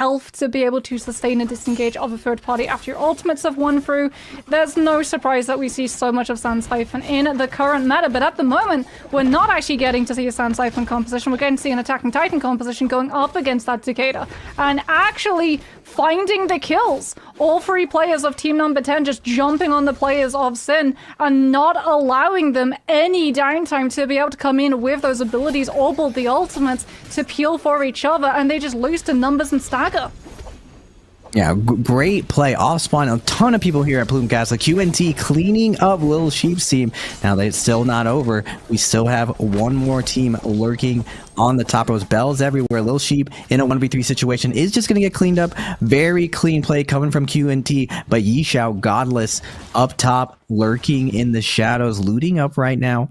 health to be able to sustain and disengage of a third party after your ultimates have won through. There's no surprise that we see so much of Sand Siphon in the current meta, but at the moment, we're not actually getting to see a Sand Siphon composition. We're getting to see an Attacking Titan composition going up against that Takeda and actually finding the kills. All three players of team number 10 just jumping on the players of Sin and not allowing them any downtime to be able to come in with those abilities or build the ultimates to peel for each other, and they just lose to numbers and stagger. Yeah, great play off spawn. A ton of people here at Plume Castle. QNT cleaning up Little Sheep's team. Now that it's still not over, we still have one more team lurking on the top rows. Bells everywhere. Little Sheep in a 1v3 situation is just going to get cleaned up. Very clean play coming from QNT, but Yishao Godless up top, lurking in the shadows, looting up right now.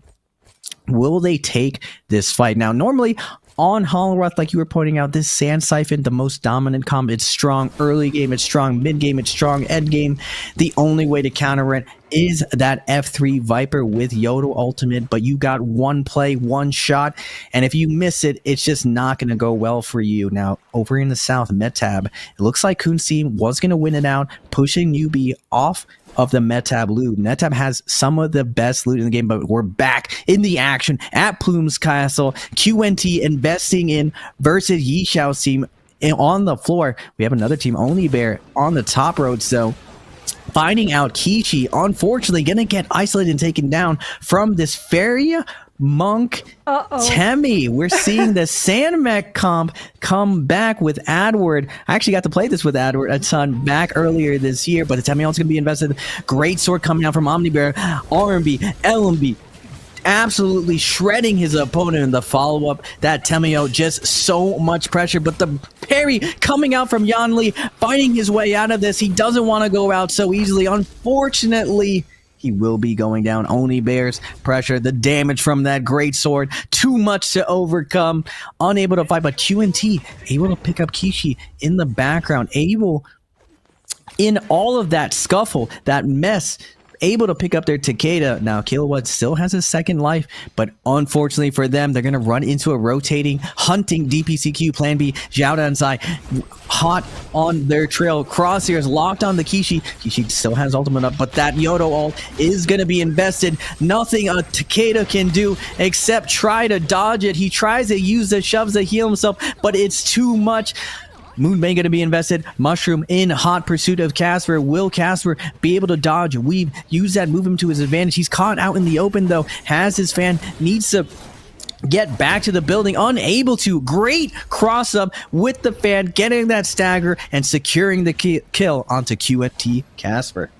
Will they take this fight? Now, normally on Hollow, like you were pointing out, this Sand Siphon, the most dominant comp. It's strong early game, it's strong mid game, it's strong end game. The only way to counter it is that F3 Viper with Yodel ultimate, but you got one play, one shot, and if you miss it, it's just not going to go well for you. Now, over in the south, Metab, it looks like Kuhn's team was going to win it out, pushing UB off of the Metab loot. Metab has some of the best loot in the game, but we're back in the action at Plume's Castle. QNT investing in versus Yishao's team on the floor. We have another team, Only Bear, on the top road, so finding out Kishi, unfortunately, gonna get isolated and taken down from this Feria Monk Temi. We're seeing the Sandmech comp come back with Adward. I actually got to play this with Adward a ton back earlier this year, but the Temi also going to be invested. Great sword coming out from Omnibear. RMB, LMB, absolutely shredding his opponent in the follow-up. That Temio, just so much pressure, but the parry coming out from Yanli, fighting his way out of this. He doesn't want to go out so easily. Unfortunately, he will be going down. Oni bears pressure. The damage from that great sword, too much to overcome. Unable to fight, but QNT able to pick up Kishi in the background. Able, in all of that scuffle, that mess, able to pick up their Takeda. Now, Kilowatt still has a second life, but unfortunately for them, they're going to run into a rotating, hunting DPCQ Plan B. Zhao Dansai hot on their trail. Crosshairs locked on the Kishi. Kishi still has ultimate up, but that Yodo ult is going to be invested. Nothing a Takeda can do except try to dodge it. He tries to use the shoves to heal himself, but it's too much. Moonbane going to be invested. Mushroom in hot pursuit of Casper. Will Casper be able to dodge, weave, use that, move him to his advantage? He's caught out in the open though. Has his fan, needs to get back to the building, unable to. Great cross up with the fan, getting that stagger and securing the kill onto QFT Casper.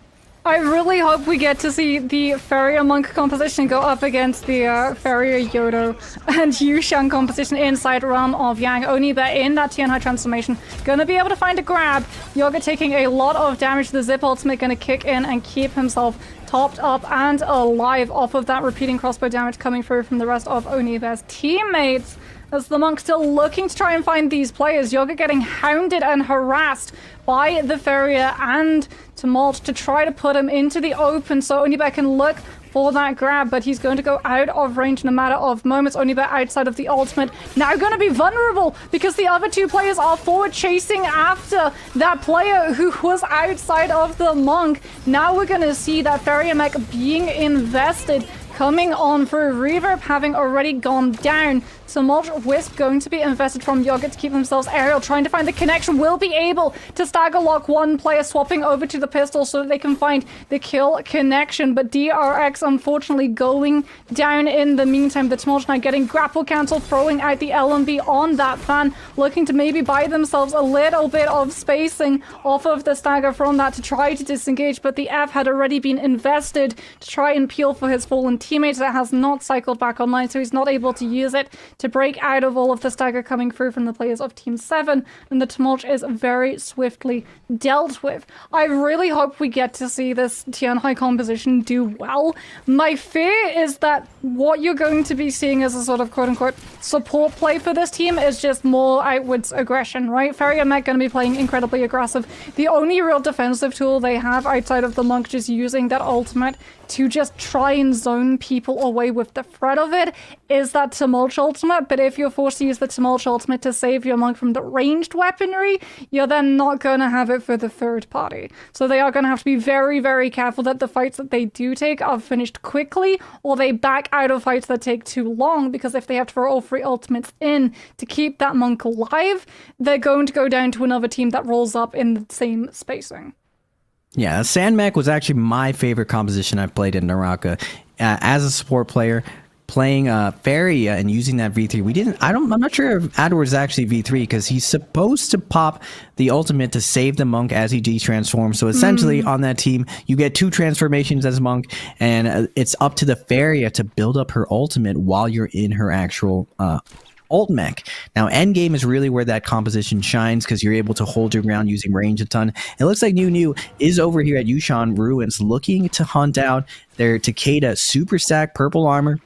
I really hope we get to see the Feria Monk composition go up against the Feria Yodo and Yushan composition inside Realm of Yang. Only that in that Tianhai transformation, gonna be able to find a grab. Yoga taking a lot of damage. The Zip ultimate gonna kick in and keep himself topped up and alive off of that repeating crossbow damage coming through from the rest of Onibe's teammates. As the Monk still looking to try and find these players, Yoga getting hounded and harassed by the Feria and Tumult to try to put him into the open so Onibe can look for that grab, but he's going to go out of range in a matter of moments. Onibe outside of the ultimate, now going to be vulnerable because the other two players are forward chasing after that player who was outside of the Monk. Now we're going to see that Feria mech being invested, coming on through. Reverb having already gone down. Tumult Wisp going to be invested from Yoga to keep themselves aerial, trying to find the connection. Will be able to stagger lock one player, swapping over to the pistol so that they can find the kill connection. But DRX unfortunately going down in the meantime. The Tumult now getting grapple cancel, throwing out the LMB on that fan, looking to maybe buy themselves a little bit of spacing off of the stagger from that to try to disengage. But the F had already been invested to try and peel for his fallen teammates. That has not cycled back online, so he's not able to use it to break out of all of the stagger coming through from the players of Team 7, and the Tumult is very swiftly dealt with. I really hope we get to see this Tianhai composition do well. My fear is that what you're going to be seeing as a sort of quote-unquote support play for this team is just more outwards aggression, right? Feria Mech going to be playing incredibly aggressive. The only real defensive tool they have outside of the Monk just using that ultimate to just try and zone people away with the threat of it is that Tumult ultimate. But if you're forced to use the Tumult ultimate to save your monk from the ranged weaponry, you're then not going to have it for the third party. So they are going to have to be very, very careful that the fights that they do take are finished quickly, or they back out of fights that take too long, because if they have to throw all 3 ultimates in to keep that monk alive, they're going to go down to another team that rolls up in the same spacing. Yeah, Sand Mech was actually my favorite composition I've played in Naraka. As a support player, playing Faria and using that V3, I'm not sure if Adward is actually V3, because he's supposed to pop the ultimate to save the monk as he de-transforms. So essentially on that team, you get 2 transformations as monk, and it's up to the Faria to build up her ultimate while you're in her actual ult mech. Now, endgame is really where that composition shines, because you're able to hold your ground using range a ton. It looks like New is over here at Yushan Ruins looking to hunt out their Takeda super stack purple armor,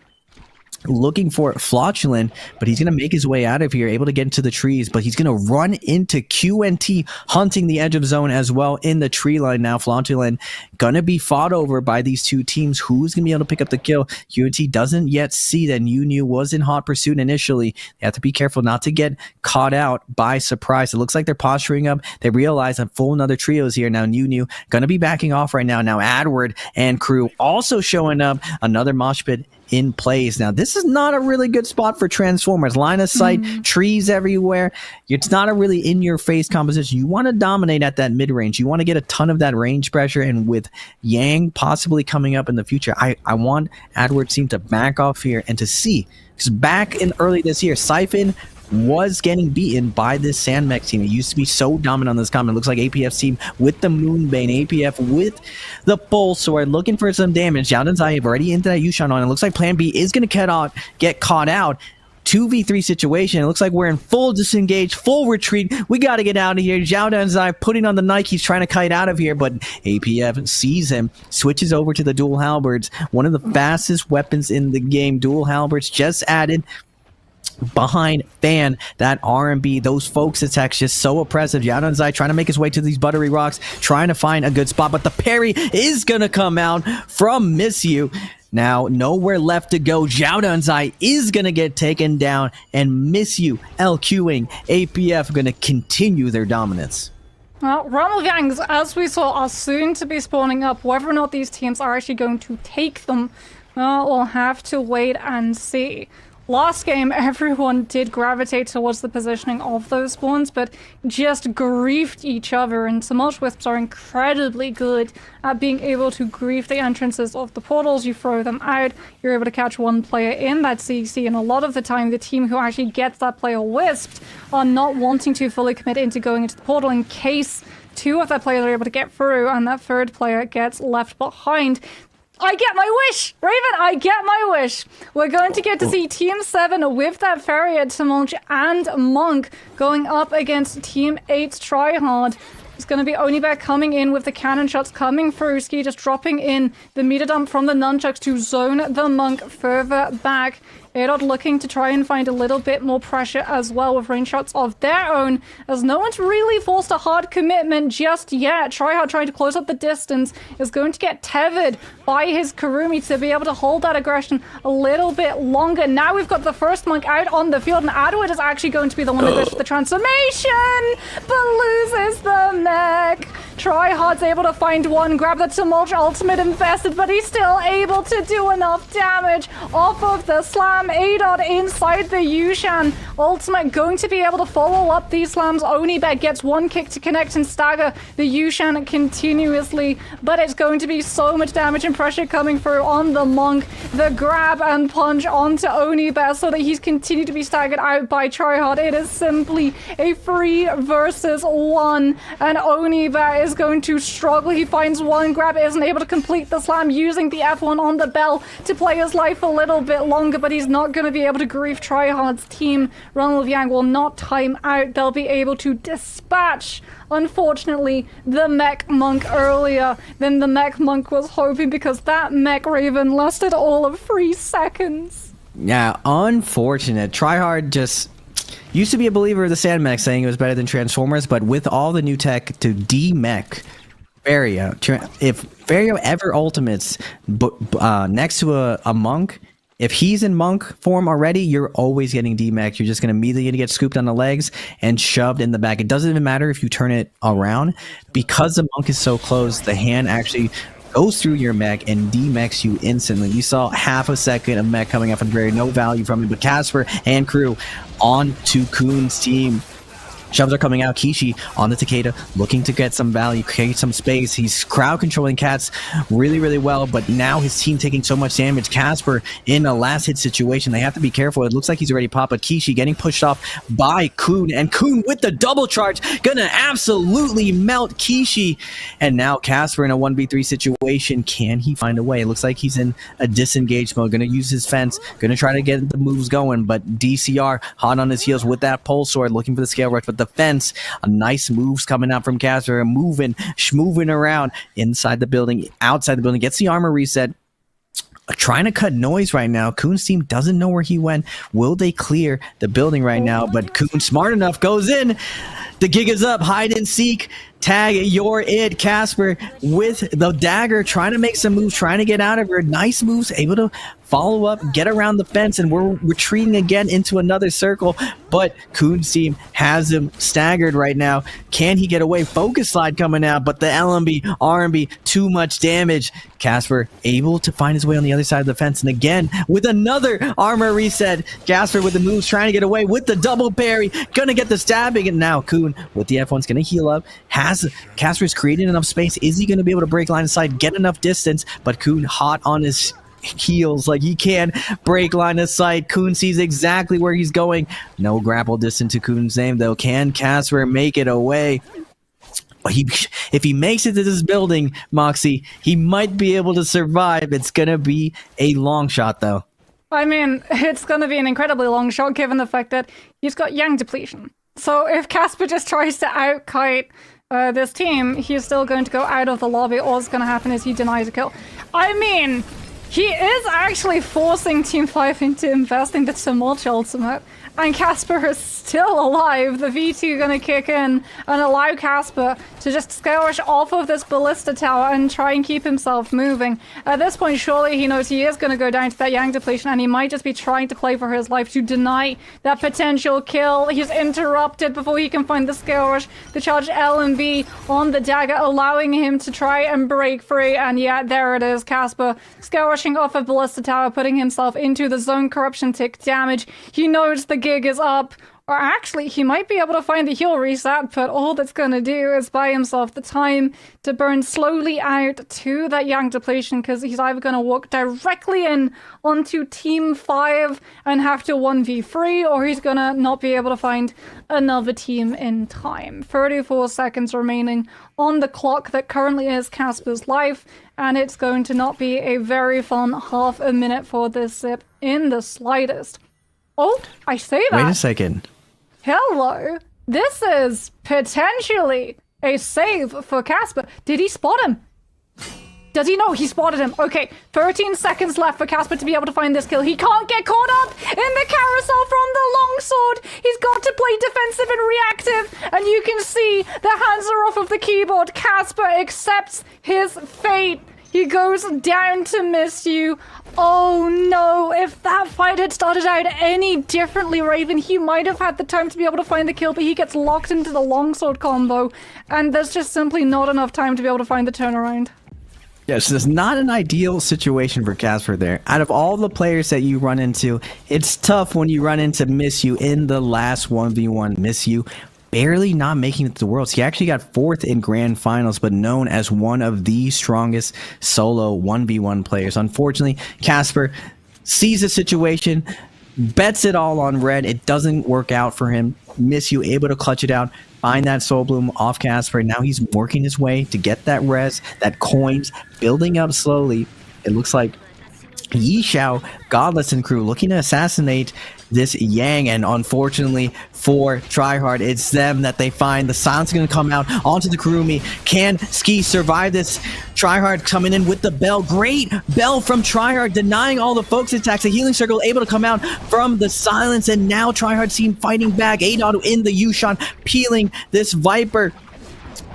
looking for Flautulent, but he's going to make his way out of here, able to get into the trees, but he's going to run into QNT, hunting the edge of zone as well in the tree line. Now Flautulent going to be fought over by these 2 teams. Who's going to be able to pick up the kill? QNT doesn't yet see that New was in hot pursuit initially. They have to be careful not to get caught out by surprise. It looks like they're posturing up. They realize a full another trio is here. Now New going to be backing off right now. Now Adward and crew also showing up. Another mosh pit in place. Now, this is not a really good spot for Transformers. Line of sight, trees everywhere. It's not a really in-your-face composition. You want to dominate at that mid-range. You want to get a ton of that range pressure, and with Yang possibly coming up in the future, I want Adward's team to back off here and to see. Because back in early this year, Siphon was getting beaten by this Sand Mech team. It used to be so dominant on this comp. It looks like APF's team with the Moonbane, APF with the Pulse Sword, looking for some damage. Xiaodan Zai already into that Yushan on. It looks like Plan B is going to get caught out. 2v3 situation. It looks like we're in full disengage, full retreat. We got to get out of here. Xiaodan Zai putting on the Nike. He's trying to kite out of here, but APF sees him, switches over to the dual halberds. One of the fastest weapons in the game. Dual halberds just added behind Fan, that R&B, those folks attacks just so oppressive. Xiaodan Zai trying to make his way to these buttery rocks, trying to find a good spot, but the parry is gonna come out from Miss You. Now, nowhere left to go. Xiaodan Zai is gonna get taken down, and Miss You LQing APF gonna continue their dominance. Well, Realm of Yangs, as we saw, are soon to be spawning up. Whether or not these teams are actually going to take them, well, we'll have to wait and see. Last game, everyone did gravitate towards the positioning of those spawns, but just griefed each other, and Tumult Wisps are incredibly good at being able to grief the entrances of the portals. You throw them out, you're able to catch one player in that CC, and a lot of the time the team who actually gets that player wisped are not wanting to fully commit into going into the portal in case 2 of that players are able to get through and that 3rd player gets left behind. I get my wish! Raven, I get my wish! We're going to get to see Team 7 with that Farrier, Tumult, and Monk going up against Team 8's Tryhard. It's going to be Onibear coming in with the cannon shots coming through. Ski just dropping in the meter dump from the nunchucks to zone the Monk further back. Adot looking to try and find a little bit more pressure as well with range shots of their own, as no one's really forced a hard commitment just yet. Tryhard trying to close up the distance is going to get tethered by his Kurumi to be able to hold that aggression a little bit longer. Now we've got the first Monk out on the field, and Adwood is actually going to be the one that goes for the transformation, but loses the mech. Tryhard's able to find one, grab the Tumult ultimate invested, but he's still able to do enough damage off of the slam. Adot inside the Yushan ultimate, going to be able to follow up these slams. Onibear gets one kick to connect and stagger the Yushan continuously, but it's going to be so much damage and pressure coming through on the Monk. The grab and punch onto Onibear so that he's continued to be staggered out by Tryhard. It is simply a 3 versus 1, and Onibear is going to struggle. He finds one grab, isn't able to complete the slam, using the F1 on the bell to play his life a little bit longer, but he's not going to be able to grief Tryhard's team. Realm of Yang will not time out. They'll be able to dispatch, unfortunately, the Mech Monk earlier than the Mech Monk was hoping, because that Mech Raven lasted all of 3 seconds. Yeah, unfortunate. Tryhard just used to be a believer of the Sand Mech, saying it was better than Transformers, but with all the new tech to de-mech Vario. If Vario ever ultimates next to a monk, if he's in monk form already, you're always getting D-Max. You're just going to immediately get scooped on the legs and shoved in the back. It doesn't even matter if you turn it around. Because the monk is so close, the hand actually goes through your mech and D-Max you instantly. You saw half a second of mech coming up from Vario, no value from it, but Casper and crew on to Kuhn's team. Shoves are coming out. Kishi on the Takeda, looking to get some value, create some space. He's crowd controlling Cats really, really well, but now his team taking so much damage. Casper in a last hit situation. They have to be careful. It looks like he's already popped, but Kishi getting pushed off by Kuhn, and Kuhn with the double charge, gonna absolutely melt Kishi. And now Casper in a 1v3 situation. Can he find a way? It looks like he's in a disengaged mode. Gonna use his fence, gonna try to get the moves going, but DCR hot on his heels with that pole sword, looking for the scale rush, but the fence, a nice moves coming out from Casper, moving around inside the building, outside the building, gets the armor reset, trying to cut noise right now. Kuhn's team doesn't know where he went. Will they clear the building right now? But Kuhn, smart enough, goes in. The gig is up, hide and seek, tag, you're it. Casper with the dagger, trying to make some moves, trying to get out of her. Nice moves, able to follow up, get around the fence, and we're retreating again into another circle. But Kuhn's team has him staggered right now. Can he get away? Focus slide coming out, but the LMB, RMB, too much damage. Casper able to find his way on the other side of the fence, and again with another armor reset. Casper with the moves, trying to get away with the double parry, gonna get the stabbing, and now Kuhn with the F1's gonna heal up. Casper's created enough space. Is he gonna be able to break line of sight, get enough distance? But Kuhn hot on his heels, like he can break line of sight. Kuhn sees exactly where he's going. No grapple distance to Kuhn's name though. Can Casper make it away? If he makes it to this building, Moxie, he might be able to survive. It's gonna be a long shot though. I mean, it's gonna be an incredibly long shot given the fact that he's got yang depletion. So if Casper just tries to outkite this team, he's still going to go out of the lobby. All that's gonna happen is he denies a kill. I mean, he is actually forcing Team 5 into investing the Tumult ultimate, and Casper is still alive. The V2 gonna kick in and allow Casper to just scourge off of this ballista tower and try and keep himself moving. At this point, surely he knows he is gonna go down to that yang depletion, and he might just be trying to play for his life to deny that potential kill. He's interrupted before he can find the scourge. The charged LMB on the dagger, allowing him to try and break free, and yeah, there it is. Casper scourging off a ballista tower, putting himself into the zone corruption tick damage. He knows the gig is up. Or actually, he might be able to find the heal reset, but all that's gonna do is buy himself the time to burn slowly out to that yang depletion, because he's either gonna walk directly in onto Team 5 and have to 1v3, or he's gonna not be able to find another team in time. 34 seconds remaining on the clock that currently is Casper's life, and it's going to not be a very fun half a minute for this Zip in the slightest. Oh, I say that. Wait a second. Hello. This is potentially a save for Casper. Did he spot him? Does he know he spotted him? Okay, 13 seconds left for Casper to be able to find this kill. He can't get caught up in the carousel from the longsword. He's got to play defensive and reactive, and you can see the hands are off of the keyboard. Casper accepts his fate. He goes down to miss you. Oh no, if that fight had started out any differently, Raven, he might have had the time to be able to find the kill, but he gets locked into the longsword combo, and there's just simply not enough time to be able to find the turnaround. Yes, this is not an ideal situation for Casper there. Out of all the players that you run into, it's tough when you run into Misyu in the last 1v1. Misyu barely not making it to the Worlds. He actually got 4th in Grand Finals, but known as one of the strongest solo 1v1 players. Unfortunately, Casper sees the situation, bets it all on red. It doesn't work out for him. Misyu able to clutch it out, find that Soul Bloom off Casper. Now he's working his way to get that res, that coins, building up slowly. It looks like Yishao, Godless and crew looking to assassinate this Yang, and unfortunately for Tryhard, it's them that they find. The silence is going to come out onto the Kurumi. Can Ski survive this? Tryhard coming in with the bell. Great bell from Tryhard, denying all the focus attacks. The healing circle able to come out from the silence, and now Tryhard team fighting back. Adon in the Yushan, peeling this Viper.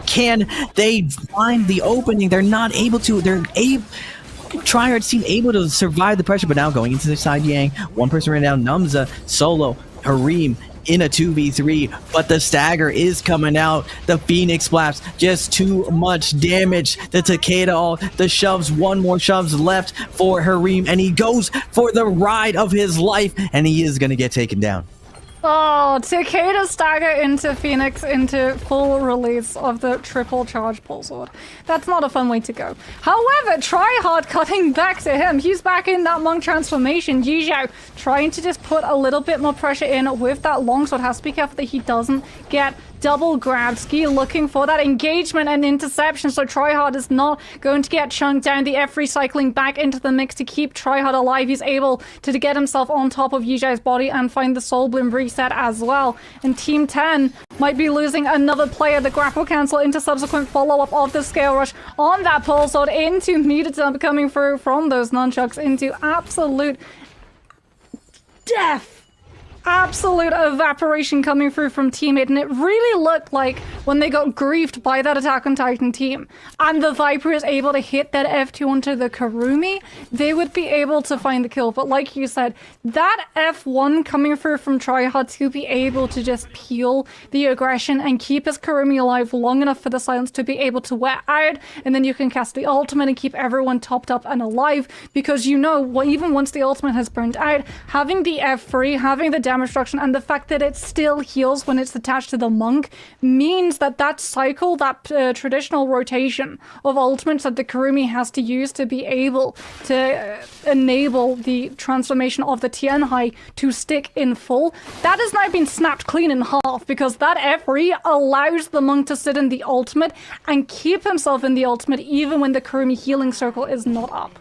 can they find the opening? They're not able to. Tryhard seem able to survive the pressure, but now going into the side Yang, one person ran down, Numza, Solo, Hareem in a 2v3, but the stagger is coming out. The Phoenix Blast, just too much damage. The Takeda ult, the shoves, one more shoves left for Hareem, and he goes for the ride of his life, and he is going to get taken down. Oh, Takeda stagger into Phoenix into full release of the triple charge pole sword. That's not a fun way to go. However, Tryhard cutting back to him. He's back in that monk transformation. Yizhao trying to just put a little bit more pressure in with that longsword. Has to be careful that he doesn't get double grabbed. Ski looking for that engagement and interception, so Tryhard is not going to get chunked down. The F recycling back into the mix to keep Tryhard alive. He's able to get himself on top of Yizhao's body and find the Soul Bloom reset as well. And Team 10 might be losing another player. The grapple cancel into subsequent follow-up of the scale rush on that pole sword into Mutatum coming through from those nunchucks into absolute death. Absolute evaporation coming through from teammate, and it really looked like when they got griefed by that Attack on Titan team and the Viper is able to hit that F2 onto the Karumi, they would be able to find the kill. But like you said, that F1 coming through from Tryhard to be able to just peel the aggression and keep his Karumi alive long enough for the silence to be able to wear out, and then you can cast the ultimate and keep everyone topped up and alive, because you know, even once the ultimate has burned out, having the F3, having the damage reduction, and the fact that it still heals when it's attached to the monk means that that cycle, that traditional rotation of ultimates that the Karumi has to use to be able to enable the transformation of the Tianhai to stick in full, that has now been snapped clean in half, because that F3 allows the monk to sit in the ultimate and keep himself in the ultimate even when the Karumi healing circle is not up.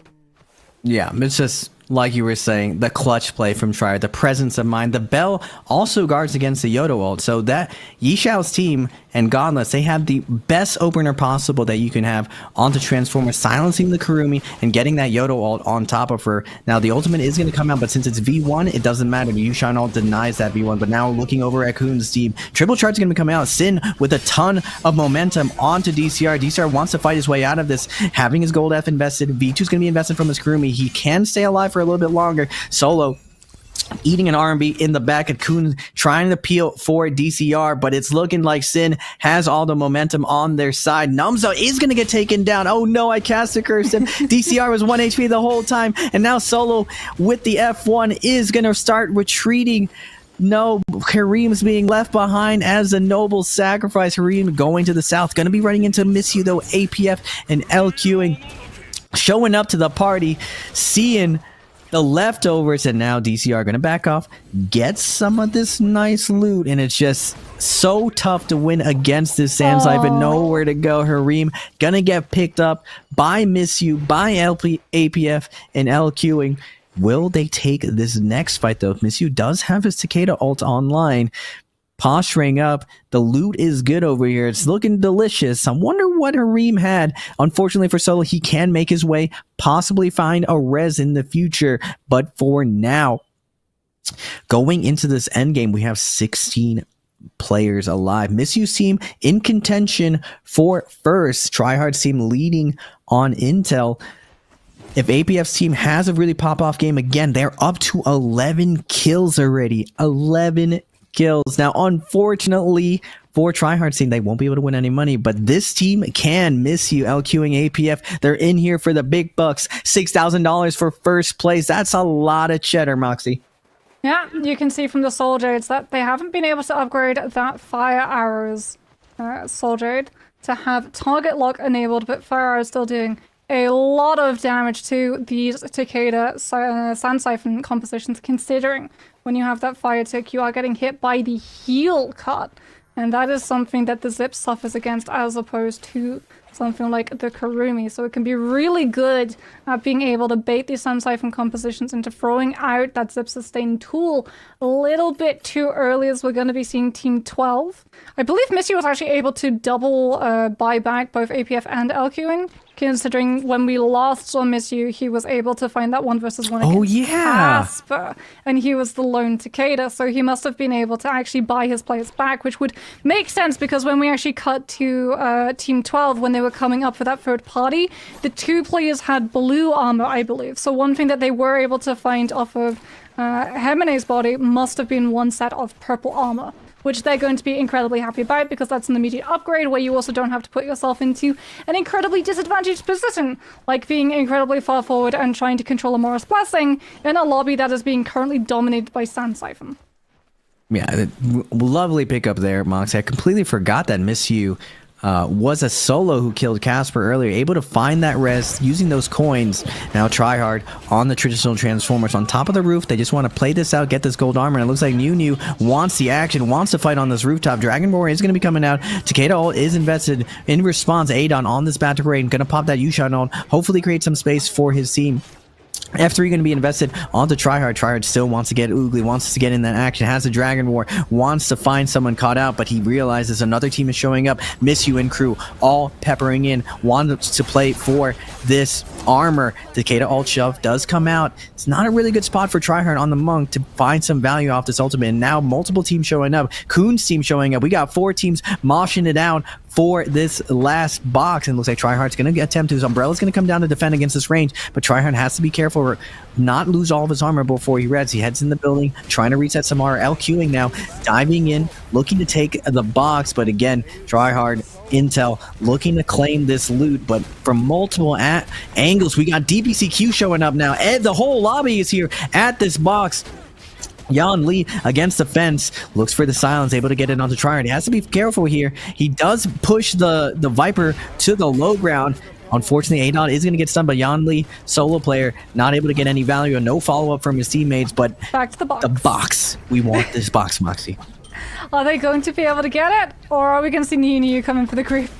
Yeah, it's just like you were saying, the clutch play from Tryhard, the presence of mind. The Bell also guards against the Yodo ult, so that Yishao's team and Godless, they have the best opener possible that you can have onto Transformer, silencing the Karumi and getting that Yodo ult on top of her. Now, the ultimate is going to come out, but since it's V1, it doesn't matter. Yushan ult denies that V1, but now looking over at Kuhn's team, Triple Charge is going to come out. Sin with a ton of momentum onto DCR. DCR wants to fight his way out of this, having his gold F invested. V2 is going to be invested from his Karumi. He can stay alive for a little bit longer. Solo eating an R&B in the back of Kuhn, trying to peel for DCR, but it's looking like Sin has all the momentum on their side. Numza is going to get taken down. Oh no, I cast a curse him. DCR was 1 HP the whole time, and now Solo with the F1 is going to start retreating. No, Hareem's being left behind as a noble sacrifice. Hareem going to the south, going to be running into Miss You though. APF and LQing showing up to the party, seeing the leftovers, and now DCR gonna back off, get some of this nice loot, and it's just so tough to win against this Sam Siphon. Nowhere to go. Hareem gonna get picked up by Miss You, by APF, and LQing. Will they take this next fight though? Miss You does have his Takeda ult online, posturing up. The loot is good over here. It's looking delicious. I wonder what Hareem had. Unfortunately for Solo, he can make his way, possibly find a res in the future. But for now, going into this endgame, we have 16 players alive. Miss You team in contention for first. Tryhard's team leading on intel. If APF's team has a really pop-off game again, they're up to 11 kills already. 11 kills. Now, unfortunately for Tryhard's team, they won't be able to win any money, but this team can. Miss You, LQing APF. They're in here for the big bucks. $6,000 for first place. That's a lot of cheddar, Moxie. Yeah, you can see from the Soul Jades that they haven't been able to upgrade that Fire Arrows Soul Jade to have target lock enabled, but Fire Arrows still doing a lot of damage to these Takeda Sand Siphon compositions, considering when you have that fire tick, you are getting hit by the heal cut. And that is something that the Zip suffers against, as opposed to something like the Karumi. So it can be really good at being able to bait these Sand Siphon compositions into throwing out that Zip sustain tool a little bit too early, as we're going to be seeing Team 12. I believe Missy was actually able to double buy back both APF and LQing, considering when we last saw Miss You, he was able to find that 1 versus 1 against Casper, and he was the lone Takeda, so he must have been able to actually buy his players back, which would make sense because when we actually cut to Team 12, when they were coming up for that third party, the 2 players had blue armor, I believe. So one thing that they were able to find off of Hemene's body must have been 1 set of purple armor, which they're going to be incredibly happy about because that's an immediate upgrade where you also don't have to put yourself into an incredibly disadvantaged position, like being incredibly far forward and trying to control a Morris Blessing in a lobby that is being currently dominated by Sand Siphon. Yeah, lovely pickup there, Mox. I completely forgot that Miss You was a solo who killed Casper earlier, able to find that rest using those coins. Now Tryhard on the traditional Transformers on top of the roof. They just want to play this out, get this gold armor, and it looks like New wants the action, wants to fight on this rooftop. Dragon Roar is going to be coming out. Takeda ult is invested in response. Adon on this Bat Rain, going to pop that Yushan ult, hopefully create some space for his team. F3 going to be invested onto Tryhard. Tryhard still wants to get Oogly, wants to get in that action, has the Dragon War, wants to find someone caught out, but he realizes another team is showing up. Miss You and crew all peppering in, wants to play for this armor. Takeda ult shove does come out. It's not a really good spot for Tryhard on the Monk to find some value off this ultimate, and now multiple teams showing up. Kuhn's team showing up. We got 4 teams moshing it out for this last box, and it looks like Tryhard's going to attempt to. His Umbrella's going to come down to defend against this range, but Tryhard has to be careful or not lose all of his armor before he reds. He heads in the building, trying to reset some armor. LQing now, diving in, looking to take the box, but again, Tryhard intel looking to claim this loot, but from multiple angles. We got DPCQ showing up now. The whole lobby is here at this box. Yan Lee against the fence, looks for the silence, able to get it onto Tryhard. He has to be careful here. He does push the Viper to the low ground. Unfortunately, Adon is going to get stunned, but Yan Lee, solo player, not able to get any value and no follow-up from his teammates, but back to the box. The box. We want this box, Moxie. Are they going to be able to get it? Or are we going to see Niu coming for the creep?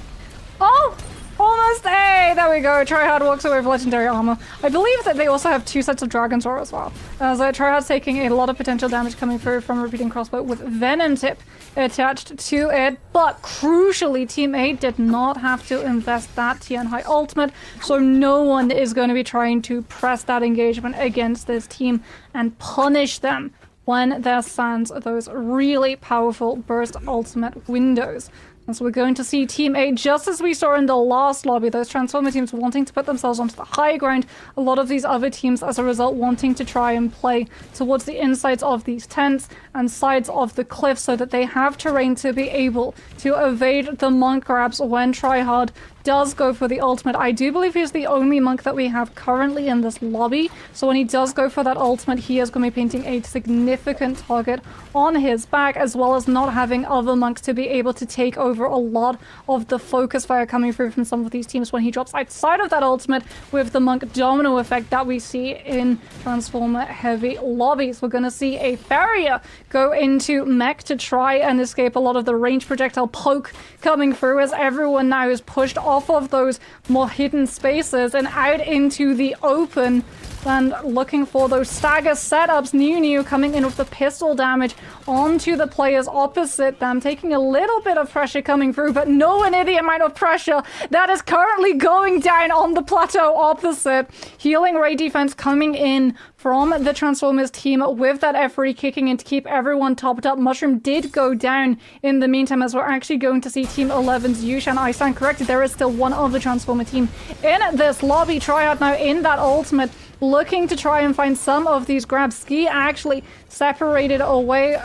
Oh! Almost! Hey, there we go. Tryhard walks away with legendary armor. I believe that they also have 2 sets of Dragon's Roar as well. So Tryhard's taking a lot of potential damage coming through from repeating crossbow with Venom Tip attached to it. But crucially, Team 8 did not have to invest that Tian High ultimate, so no one is going to be trying to press that engagement against this team and punish them when there stands those really powerful burst ultimate windows. And so we're going to see Team 8, just as we saw in the last lobby, those Transformer teams wanting to put themselves onto the high ground. A lot of these other teams, as a result, wanting to try and play towards the insides of these tents and sides of the cliff so that they have terrain to be able to evade the monk grabs when Tryhard does go for the ultimate. I do believe he's the only monk that we have currently in this lobby, so when he does go for that ultimate, he is going to be painting a significant target on his back, as well as not having other monks to be able to take over a lot of the focus fire coming through from some of these teams when he drops outside of that ultimate with the monk domino effect that we see in Transformer heavy lobbies. We're going to see a Farrier go into mech to try and escape a lot of the range projectile poke coming through, as everyone now is pushed off of those more hidden spaces and out into the open and looking for those stagger setups. Niu coming in with the pistol damage onto the players opposite them, taking a little bit of pressure coming through, but nowhere near the amount of pressure that is currently going down on the plateau opposite. Healing Ray defense coming in from the Transformers team with that F3 kicking in to keep everyone topped up. Mushroom did go down in the meantime, as we're actually going to see Team 11's Yushan. I stand corrected, there is still one other Transformer team in this lobby. Tryhard now in that ultimate, looking to try and find some of these grabs. Ski actually separated away,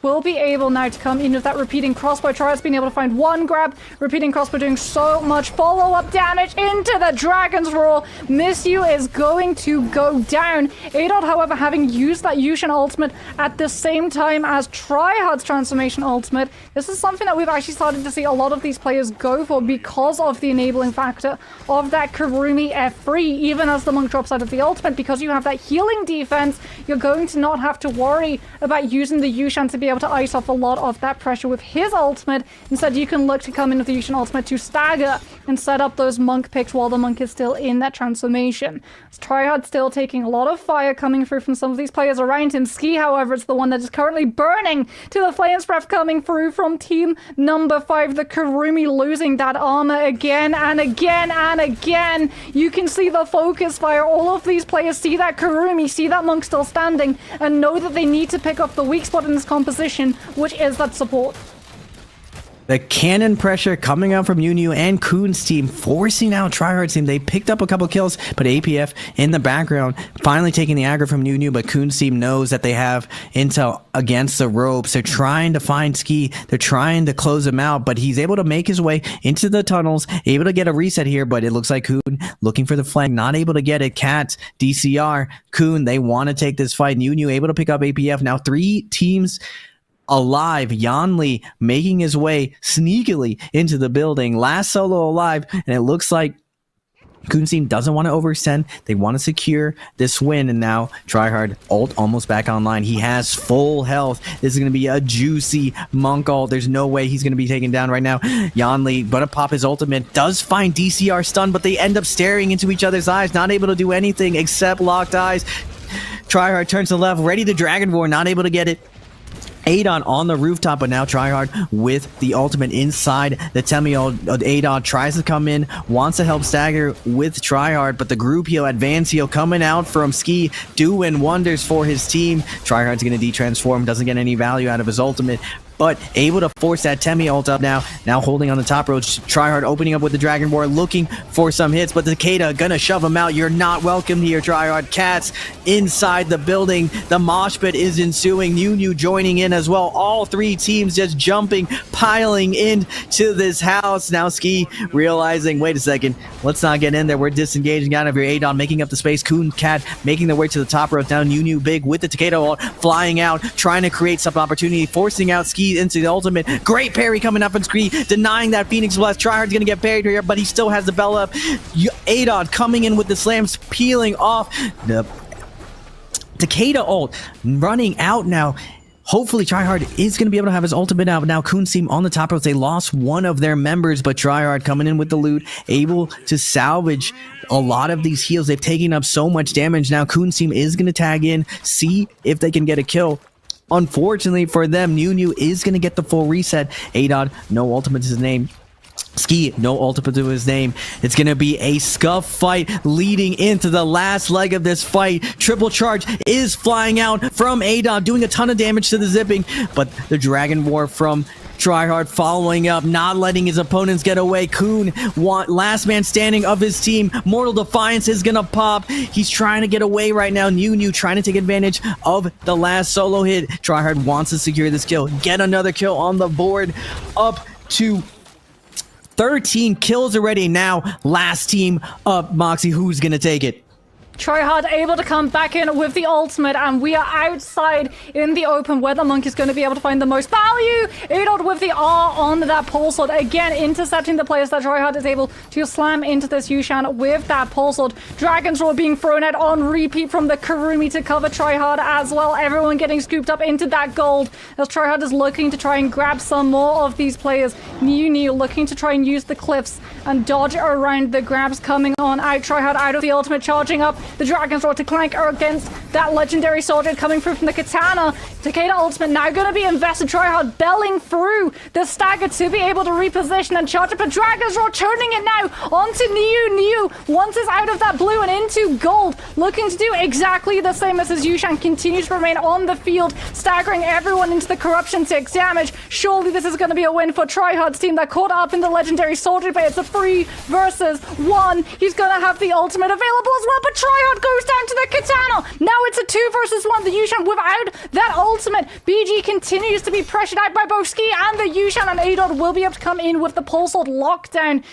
will be able now to come in with that repeating crossbow. Tryhard's been able to find 1 grab. Repeating crossbow doing so much follow-up damage into the Dragon's Roar. Miss You is going to go down. Adot, however, having used that Yushan ultimate at the same time as Tryhard's transformation ultimate. This is something that we've actually started to see a lot of these players go for because of the enabling factor of that Karumi F3, even as the monk drops out of the ultimate, because you have that healing defense, you're going to not have to worry about using the Yushan to be able to ice off a lot of that pressure with his ultimate. Instead, you can look to come in with the Yushan ultimate to stagger and set up those monk picks while the monk is still in that transformation. Tryhard still taking a lot of fire coming through from some of these players around him. Ski, however, is the one that is currently burning to the flames breath coming through from team number 5. The Kurumi losing that armor again and again and again. You can see the focus fire. All of these players see that Kurumi, see that monk still standing, and know that they need to pick up the weak spot in this composition, which is that support. The cannon pressure coming out from Yu and Kuhn's team, forcing out Tryhard's team. They picked up a couple kills, but APF in the background, finally taking the aggro from Yu, but Kuhn's team knows that they have intel against the ropes. They're trying to find Ski. They're trying to close him out, but he's able to make his way into the tunnels, able to get a reset here, but it looks like Kuhn looking for the flank, not able to get it. Cat, DCR, Kuhn, they want to take this fight. Yu able to pick up APF. Now 3 teams alive. Yanli making his way sneakily into the building. Last solo alive, and it looks like Kuhn's team doesn't want to overextend. They want to secure this win, and now Tryhard ult almost back online. He has full health. This is going to be a juicy monk ult. There's no way he's going to be taken down right now. Yanli, but to pop his ultimate, does find DCR stun, but they end up staring into each other's eyes, not able to do anything except locked eyes. Tryhard turns to the left, ready to Dragon Roar, not able to get it. Adon on the rooftop, but now Tryhard with the ultimate inside the Temi ult. Adon tries to come in, wants to help stagger with Tryhard, but the group heal, advance heal coming out from Ski, doing wonders for his team. Tryhard's going to de-transform, doesn't get any value out of his ultimate, but able to force that Temi ult up now holding on the top road. Tryhard opening up with the Dragon Roar, looking for some hits, but the Takeda gonna shove him out. You're not welcome here, Tryhard. Cats inside the building. The mosh pit is ensuing. Yu joining in as well. All 3 teams just jumping, piling into this house. Now Ski realizing, wait a second, let's not get in there. We're disengaging out of here. Adon making up the space. Kuhn, Cat making their way to the top road. Now Yu big with the Takeda ult, flying out, trying to create some opportunity, forcing out Ski into the ultimate. Great parry coming up on Ski, denying that Phoenix Blast. Tryhard's gonna get parried here, but he still has the bell up. Adon coming in with the slams, peeling off the Takeda ult, running out now. Hopefully Tryhard is going to be able to have his ultimate out. Now Kuhn's team on the top road, they lost one of their members, but Tryhard coming in with the loot, able to salvage a lot of these heals. They've taken up so much damage. Now Kuhn's team is going to tag in, see if they can get a kill. Unfortunately for them, Yu is going to get the full reset. Adon, no ultimate to his name. Ski, no ultimate to his name. It's going to be a scuff fight leading into the last leg of this fight. Triple charge is flying out from Adon, doing a ton of damage to the zipping, but the Dragon Roar from Tryhard following up, not letting his opponents get away. Kuhn, last man standing of his team. Mortal Defiance is gonna pop. He's trying to get away right now. Yu trying to take advantage of the last solo hit. Tryhard wants to secure this kill, get another kill on the board, up to 13 kills already. Now last team up. Moxie, who's gonna take it? Tryhard able to come back in with the ultimate, and we are outside in the open where the monk is going to be able to find the most value. Adon with the R on that pole sword, again intercepting the players that Tryhard is able to slam into this Yushan with that pole sword. Dragon's Roar being thrown out on repeat from the Kurumi to cover Tryhard as well. Everyone getting scooped up into that gold as Tryhard is looking to try and grab some more of these players. Yu looking to try and use the cliffs and dodge around the grabs coming on out. Tryhard out of the ultimate, charging up the Dragon's Roar to clank against that legendary soldier coming through from the Katana. Takeda ultimate now going to be invested. Tryhard belling through the stagger to be able to reposition and charge up a Dragon's Roar, turning it now onto Yu. Once is out of that blue and into gold, looking to do exactly the same as his Yushan continues to remain on the field, staggering everyone into the corruption 6 damage. Surely this is going to be a win for Tryhard's team that caught up in the legendary soldier, but it's a 3 versus 1. He's going to have the ultimate available as well, but Tryhard goes down to the Katana. Now it's a 2 versus 1. The Yushan without that ultimate. BG continues to be pressured out by both Ski and the Yushan, and Adon will be able to come in with the pulse hold lockdown